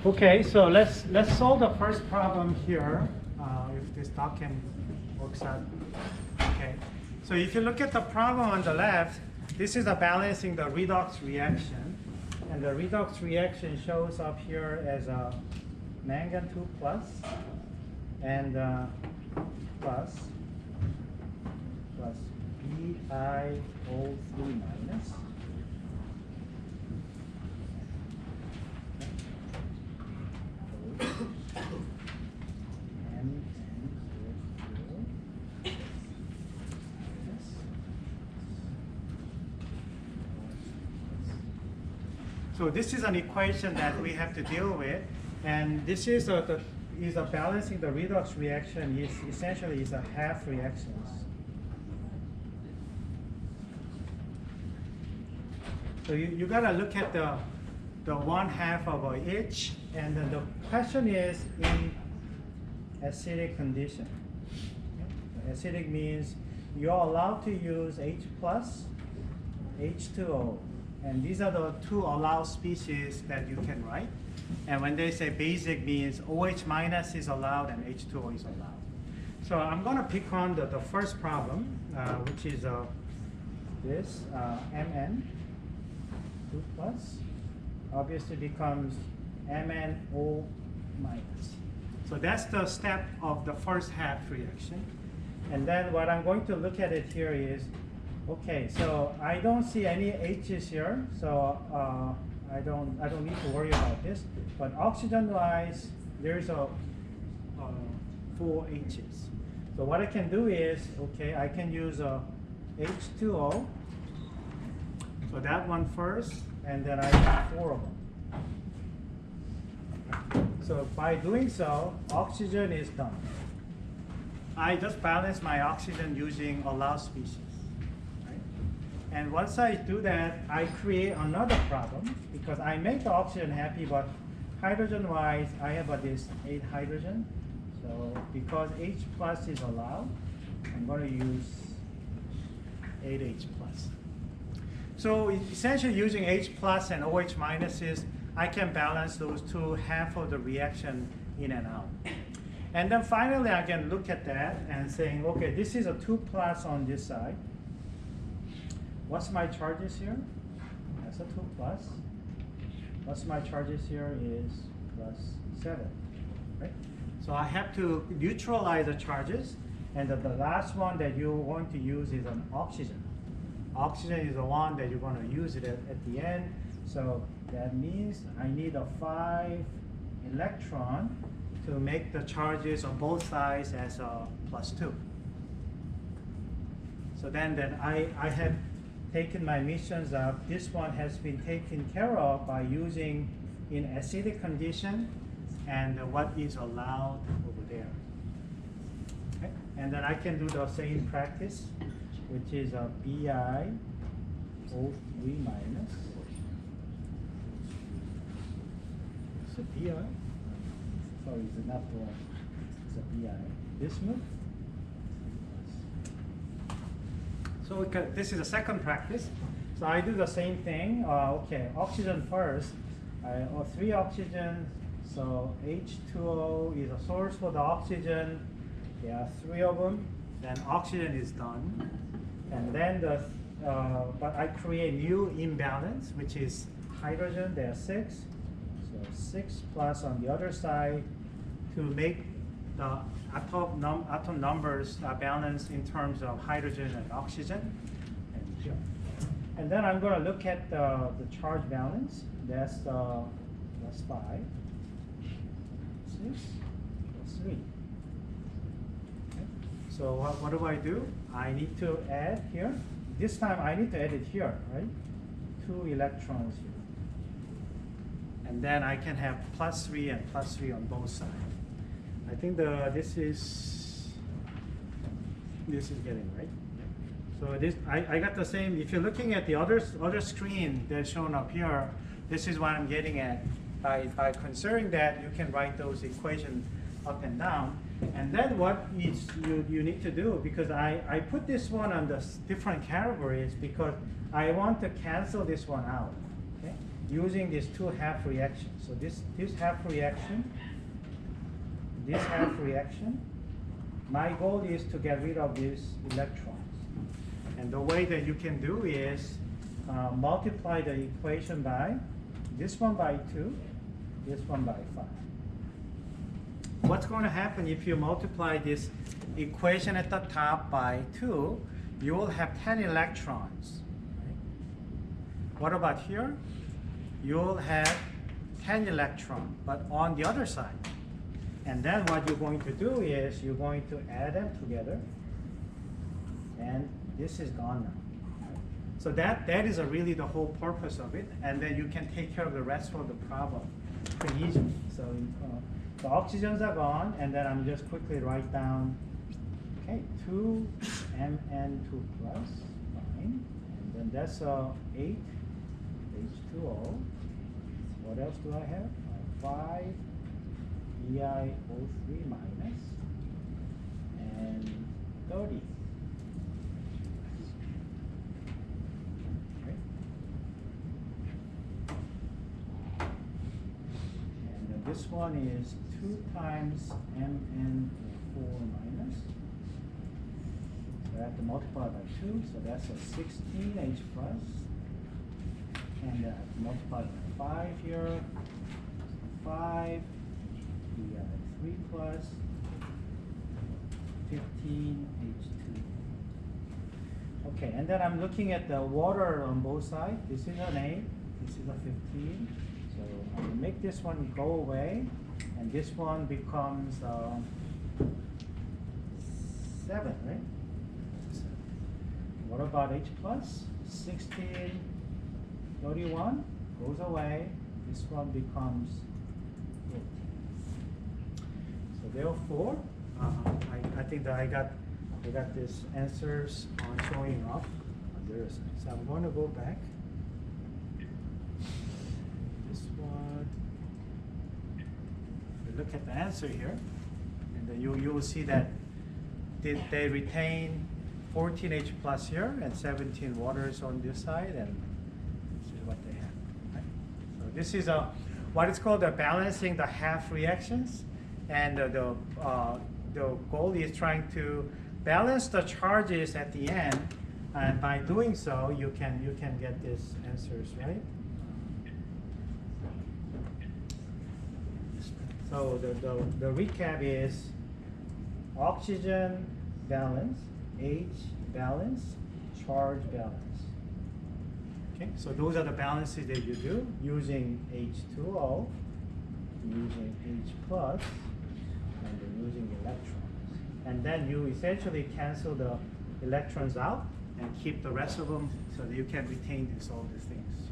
Okay, so let's solve the first problem here. If this document works out. Okay, so if you look at the problem on the left, this is a balancing the redox reaction, and the redox reaction shows up here as a mangan 2 plus and plus BiO3 minus. So this is an equation that we have to deal with, and this is a balancing the redox reaction is essentially is a half reactions. So you gotta look at the one half of each, and then the question is in acidic condition. Okay? Acidic means you're allowed to use H plus, H2O. And these are the two allowed species that you can write. And when they say basic means OH minus is allowed and H2O is allowed. So I'm going to pick on the first problem, which is this Mn 2 plus obviously becomes MnO minus. So that's the step of the first half reaction. And then what I'm going to look at it here is, okay, so I don't see any H's here, so I don't need to worry about this. But oxygen-wise, there's a 4 H's. So what I can do is, okay, I can use a H2O. So that one first, and then I have 4 of them. So by doing so, oxygen is done. I just balance my oxygen using allowed species. And once I do that, I create another problem because I make the oxygen happy, but hydrogen-wise, I have this 8 hydrogen. So because H plus is allowed, I'm going to use 8H plus. So essentially using H plus and OH minuses, I can balance those two half of the reaction in and out. And then finally, I can look at that and saying, okay, this is a 2 plus on this side. What's my charges here? That's a 2 plus. What's my charges here is plus 7. Right? So I have to neutralize the charges, and the last one that you're going to use is an oxygen. Oxygen is the one that you're going to use it at the end. So that means I need a 5 electron to make the charges on both sides as a plus 2. So then I have taken my emissions up. This one has been taken care of by using in acidic condition and what is allowed over there. Okay? And then I can do the same practice, which is a BiO3 minus. So BI, sorry, it's not the one. It's a BI. Bismuth. So this is a second practice. So I do the same thing. Okay, oxygen first. 3 oxygen. So H2O is a source for the oxygen. There are 3 of them. Then oxygen is done. And then but I create new imbalance, which is hydrogen. There are 6. So 6 plus on the other side to make the atom numbers are balanced in terms of hydrogen and oxygen. And then I'm going to look at the charge balance. That's 5, 6, plus 3. Okay. So what do? I need to add here. This time I need to add it here, right? 2 electrons here. And then I can have plus 3 and plus 3 on both sides. I think this is getting right. So this I got the same. If you're looking at the other screen that's shown up here, this is what I'm getting at. By considering that, you can write those equations up and down. And then what is you need to do, because I put this one on the different categories because I want to cancel this one out. Okay? using these two half reactions. So this half reaction, my goal is to get rid of these electrons. And the way that you can do is multiply the equation by this one by 2, this one by 5. What's going to happen if you multiply this equation at the top by 2? You will have 10 electrons. Right? What about here? You will have 10 electrons, but on the other side. And then what you're going to do is you're going to add them together, and this is gone now. So that is really the whole purpose of it, and then you can take care of the rest of the problem pretty easily. So the oxygens are gone, and then I'm just quickly write down, okay, 2 Mn2 plus, fine, and then that's 8 H2O. What else do I have? 5 EiO3 minus, and 30. Okay. And then this one is 2 times Mn4 minus. So I have to multiply by 2, so that's a 16H plus. And I have to multiply by 5 here. 5, 3 plus 15H2. Okay, and then I'm looking at the water on both sides. This is an 8, this is a 15. So I'm going to make this one go away, and this one becomes 7, right? What about H plus? 16, 31 goes away. This one becomes 14. So therefore, I think that I got these answers on showing up on the other side. So I'm going to go back. This one. We look at the answer here, and then you will see that they retain 14H plus here and 17 waters on this side, and this is what they have. Right? So this is what is called balancing the half reactions, and the goal is trying to balance the charges at the end, and by doing so, you can get these answers, right? So the recap is oxygen balance, H balance, charge balance. Okay, so those are the balances that you do using H2O, using H plus, and then using electrons. And then you essentially cancel the electrons out and keep the rest of them so that you can retain all these things.